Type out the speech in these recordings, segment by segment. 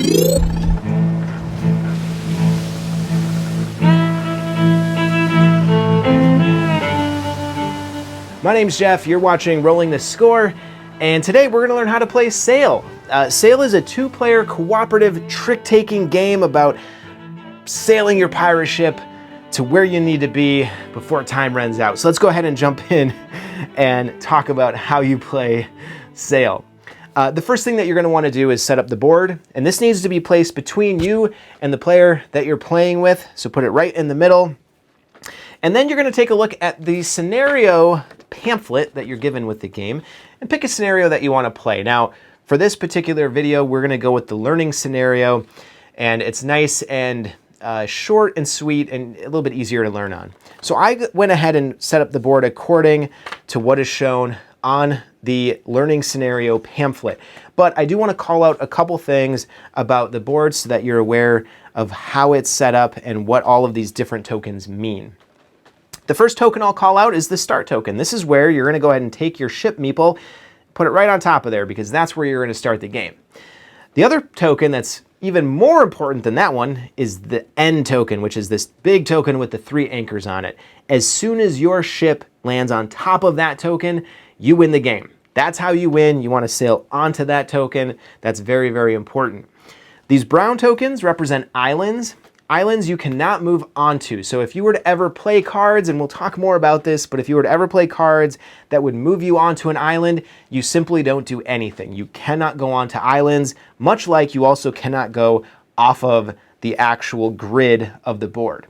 My name's Jeff, you're watching Rolling the Score, and today we're going to learn how to play Sail. Sail is a two-player cooperative trick-taking game about sailing your pirate ship to where you need to be before time runs out. So let's go ahead and jump in and talk about how you play Sail. The first thing that you're going to want to do is set up the board, and this needs to be placed between you and the player that you're playing with, so put it right in the middle. And then you're going to take a look at the scenario pamphlet that you're given with the game and pick a scenario that you want to play. Now, for this particular video, we're going to go with the learning scenario, and it's nice and short and sweet and a little bit easier to learn on. So I went ahead and set up the board according to what is shown on the learning scenario pamphlet. But I do want to call out a couple things about the board so that you're aware of how it's set up and what all of these different tokens mean. The first token I'll call out is the start token. This is where you're going to go ahead and take your ship meeple, put it right on top of there because that's where you're going to start the game. The other token that's even more important than that one is the end token, which is this big token with the 3 anchors on it. As soon as your ship lands on top of that token, you win the game. That's how you win. You want to sail onto that token. That's very, very important. These brown tokens represent islands. Islands you cannot move onto. So if you were to ever play cards, and we'll talk more about this, but if you were to ever play cards that would move you onto an island, you simply don't do anything. You cannot go onto islands, much like you also cannot go off of the actual grid of the board.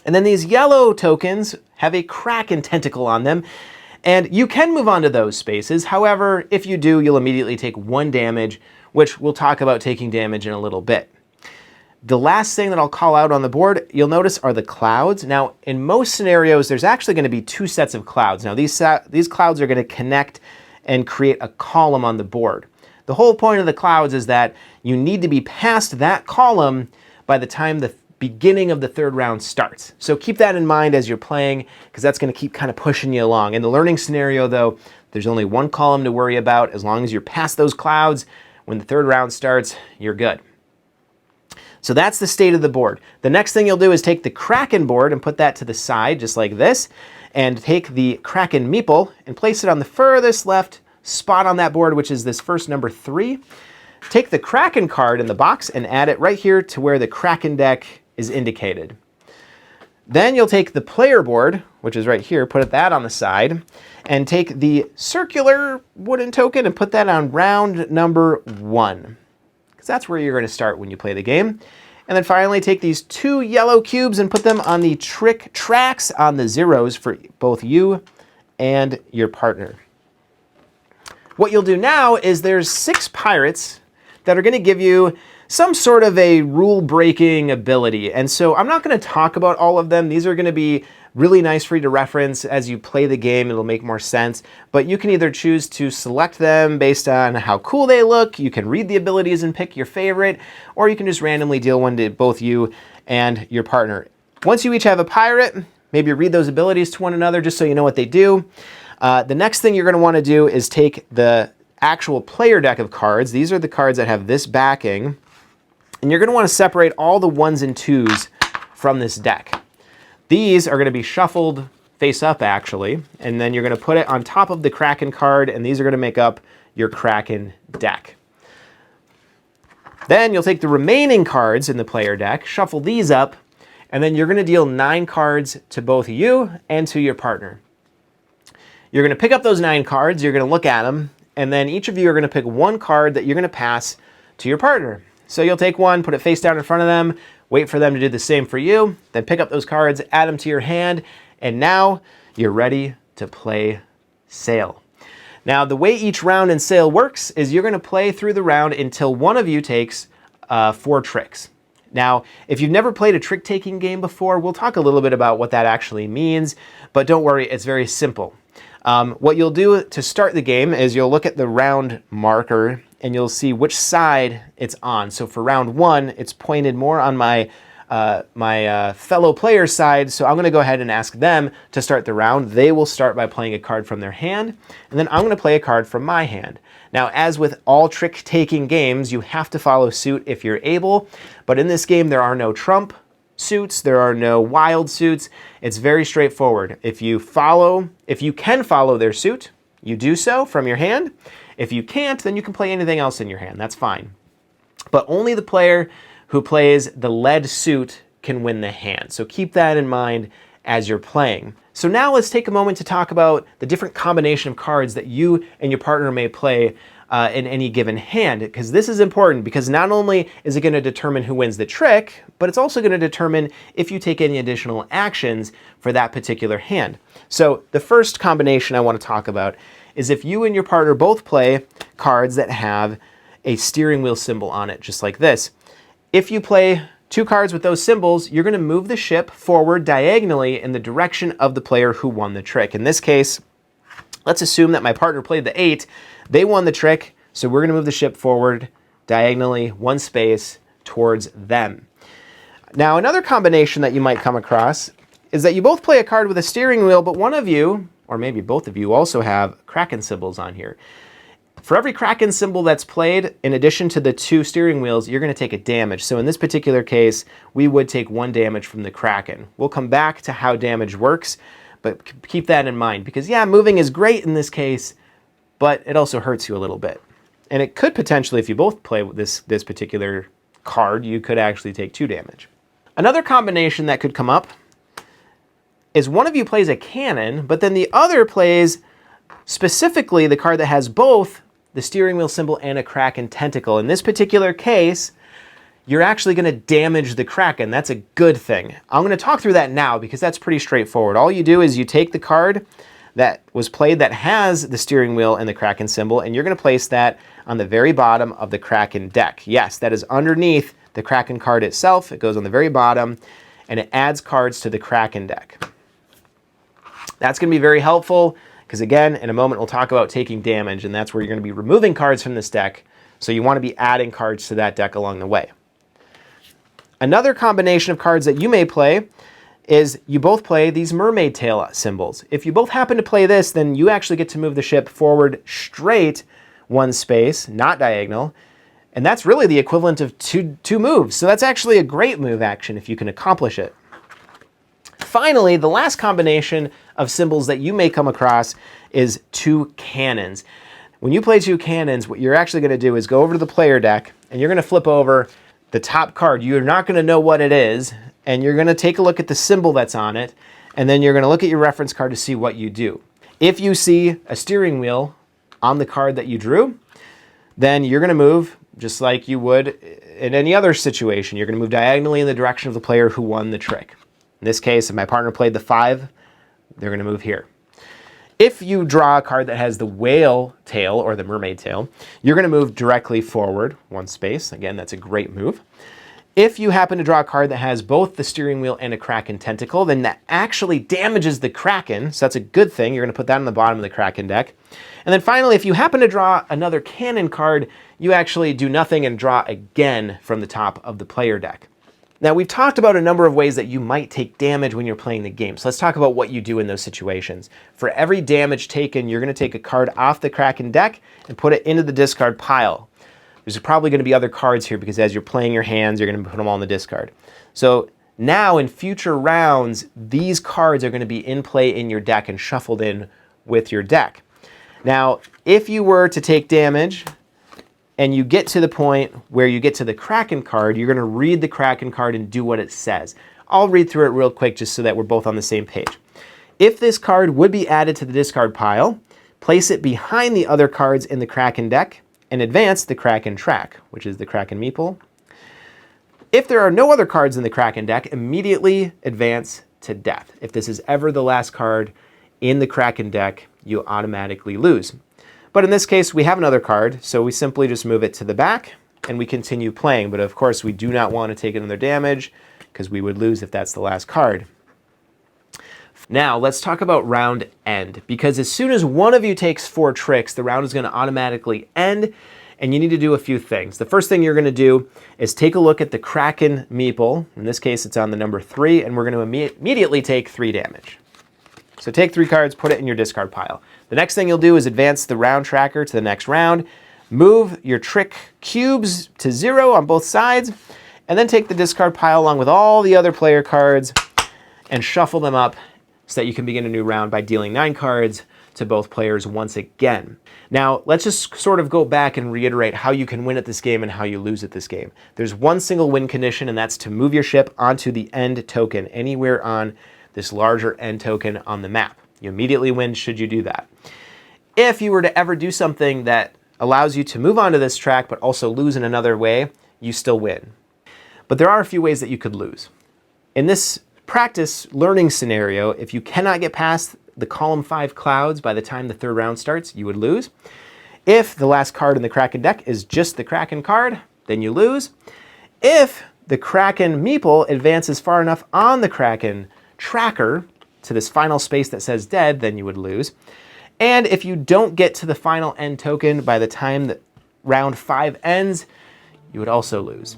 And then these yellow tokens have a Kraken tentacle on them, and you can move onto those spaces. However, if you do, you'll immediately take 1 damage, which we'll talk about taking damage in a little bit. The last thing that I'll call out on the board, you'll notice, are the clouds. Now, in most scenarios, there's actually going to be 2 sets of clouds. Now, these clouds are going to connect and create a column on the board. The whole point of the clouds is that you need to be past that column by the time the beginning of the 3rd round starts. So keep that in mind as you're playing, because that's going to keep kind of pushing you along. In the learning scenario, though, there's only 1 column to worry about. As long as you're past those clouds, when the 3rd round starts, you're good. So that's the state of the board. The next thing you'll do is take the Kraken board and put that to the side, just like this, and take the Kraken meeple and place it on the furthest left spot on that board, which is this first number 3. Take the Kraken card in the box and add it right here to where the Kraken deck is indicated. Then you'll take the player board, which is right here, put that on the side, and take the circular wooden token and put that on round number 1. That's where you're going to start when you play the game. And then finally take these 2 yellow cubes and put them on the trick tracks on the zeros for both you and your partner. What you'll do now is there's 6 pirates that are going to give you some sort of a rule-breaking ability. And so I'm not going to talk about all of them. These are going to be really nice for you to reference as you play the game. It'll make more sense. But you can either choose to select them based on how cool they look. You can read the abilities and pick your favorite. Or you can just randomly deal one to both you and your partner. Once you each have a pirate, maybe read those abilities to one another just so you know what they do. The next thing you're going to want to do is take the actual player deck of cards. These are the cards that have this backing. And you're going to want to separate all the 1s and 2s from this deck. These are going to be shuffled face up, actually, and then you're going to put it on top of the Kraken card, and these are going to make up your Kraken deck. Then you'll take the remaining cards in the player deck, shuffle these up, and then you're going to deal 9 cards to both you and to your partner. You're going to pick up those 9 cards, you're going to look at them, and then each of you are going to pick 1 card that you're going to pass to your partner. So you'll take one, put it face down in front of them, wait for them to do the same for you, then pick up those cards, add them to your hand, and now you're ready to play Sail. Now, the way each round in Sail works is you're going to play through the round until one of you takes 4 tricks. Now, if you've never played a trick-taking game before, we'll talk a little bit about what that actually means, but don't worry, it's very simple. What you'll do to start the game is you'll look at the round marker and you'll see which side it's on. So for round 1, it's pointed more on my my fellow player's side, so I'm going to go ahead and ask them to start the round. They will start by playing a card from their hand, and then I'm going to play a card from my hand. Now, as with all trick-taking games, you have to follow suit if you're able, but in this game there are no trump suits, there are no wild suits. It's very straightforward. If you can follow their suit, you do so from your hand. If you can't, then you can play anything else in your hand. That's fine. But only the player who plays the led suit can win the hand. So keep that in mind as you're playing. So now let's take a moment to talk about the different combination of cards that you and your partner may play in any given hand, because this is important, because not only is it going to determine who wins the trick, but it's also going to determine if you take any additional actions for that particular hand. So the first combination I want to talk about is if you and your partner both play cards that have a steering wheel symbol on it, just like this. If you play two cards with those symbols, you're going to move the ship forward diagonally in the direction of the player who won the trick. In this case, let's assume that my partner played the 8. They won the trick, so we're going to move the ship forward diagonally, one space, towards them. Now, another combination that you might come across is that you both play a card with a steering wheel, but one of you, or maybe both of you, also have Kraken symbols on here. For every Kraken symbol that's played, in addition to the 2 steering wheels, you're going to take a damage. So in this particular case, we would take 1 damage from the Kraken. We'll come back to how damage works, but keep that in mind, because yeah, moving is great in this case, but it also hurts you a little bit. And it could potentially, if you both play this particular card, you could actually take 2 damage. Another combination that could come up is one of you plays a cannon, but then the other plays specifically the card that has both the steering wheel symbol and a Kraken tentacle. In this particular case, you're actually going to damage the Kraken. That's a good thing. I'm going to talk through that now because that's pretty straightforward. All you do is you take the card that was played that has the steering wheel and the Kraken symbol, and you're going to place that on the very bottom of the Kraken deck. Yes, that is underneath the Kraken card itself. It goes on the very bottom, and it adds cards to the Kraken deck. That's going to be very helpful because, again, in a moment we'll talk about taking damage, and that's where you're going to be removing cards from this deck, so you want to be adding cards to that deck along the way. Another combination of cards that you may play is you both play these mermaid tail symbols. If you both happen to play this, then you actually get to move the ship forward straight 1 space, not diagonal, and that's really the equivalent of two moves. So that's actually a great move action if you can accomplish it. Finally, the last combination of symbols that you may come across is 2 cannons. When you play 2 cannons, what you're actually going to do is go over to the player deck, and you're going to flip over the top card. You're not going to know what it is, and you're going to take a look at the symbol that's on it, and then you're going to look at your reference card to see what you do. If you see a steering wheel on the card that you drew, then you're going to move just like you would in any other situation. You're going to move diagonally in the direction of the player who won the trick. In this case, if my partner played the 5, they're going to move here. If you draw a card that has the whale tail or the mermaid tail, you're going to move directly forward 1 space. Again, that's a great move. If you happen to draw a card that has both the steering wheel and a Kraken tentacle, then that actually damages the Kraken, so that's a good thing. You're going to put that on the bottom of the Kraken deck. And then finally, if you happen to draw another cannon card, you actually do nothing and draw again from the top of the player deck. Now, we've talked about a number of ways that you might take damage when you're playing the game, so let's talk about what you do in those situations. For every damage taken, you're going to take a card off the Kraken deck and put it into the discard pile. There's probably going to be other cards here because as you're playing your hands, you're going to put them all in the discard. So now in future rounds, these cards are going to be in play in your deck and shuffled in with your deck. Now, if you were to take damage and you get to the point where you get to the Kraken card, you're going to read the Kraken card and do what it says. I'll read through it real quick just so that we're both on the same page. If this card would be added to the discard pile, place it behind the other cards in the Kraken deck and advance the Kraken track, which is the Kraken meeple. If there are no other cards in the Kraken deck, immediately advance to death. If this is ever the last card in the Kraken deck, you automatically lose. But in this case, we have another card, so we simply just move it to the back and we continue playing. But of course, we do not want to take another damage because we would lose if that's the last card. Now, let's talk about round end, because as soon as one of you takes 4 tricks, the round is going to automatically end, and you need to do a few things. The first thing you're going to do is take a look at the Kraken meeple. In this case, it's on the number 3, and we're going to immediately take 3 damage. So take 3 cards, put it in your discard pile. The next thing you'll do is advance the round tracker to the next round, move your trick cubes to 0 on both sides, and then take the discard pile along with all the other player cards and shuffle them up so that you can begin a new round by dealing 9 cards to both players once again. Now, let's just sort of go back and reiterate how you can win at this game and how you lose at this game. There's one single win condition, and that's to move your ship onto the end token, anywhere on this larger end token on the map. You immediately win should you do that. If you were to ever do something that allows you to move onto this track but also lose in another way, you still win. But there are a few ways that you could lose. In this practice learning scenario, if you cannot get past the column 5 clouds by the time the 3rd round starts, you would lose. If the last card in the Kraken deck is just the Kraken card, then you lose. If the Kraken meeple advances far enough on the Kraken tracker to this final space that says dead, then you would lose. And if you don't get to the final end token by the time that round 5 ends, you would also lose.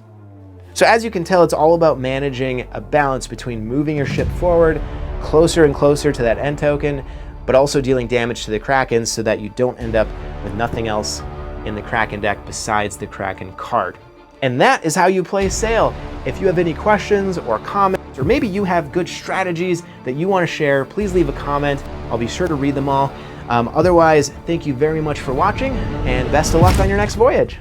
So as you can tell, it's all about managing a balance between moving your ship forward closer and closer to that end token, but also dealing damage to the Kraken so that you don't end up with nothing else in the Kraken deck besides the Kraken card. And that is how you play Sail. If you have any questions or comments, or maybe you have good strategies that you want to share, please leave a comment. I'll be sure to read them all. Otherwise, thank you very much for watching, and best of luck on your next voyage.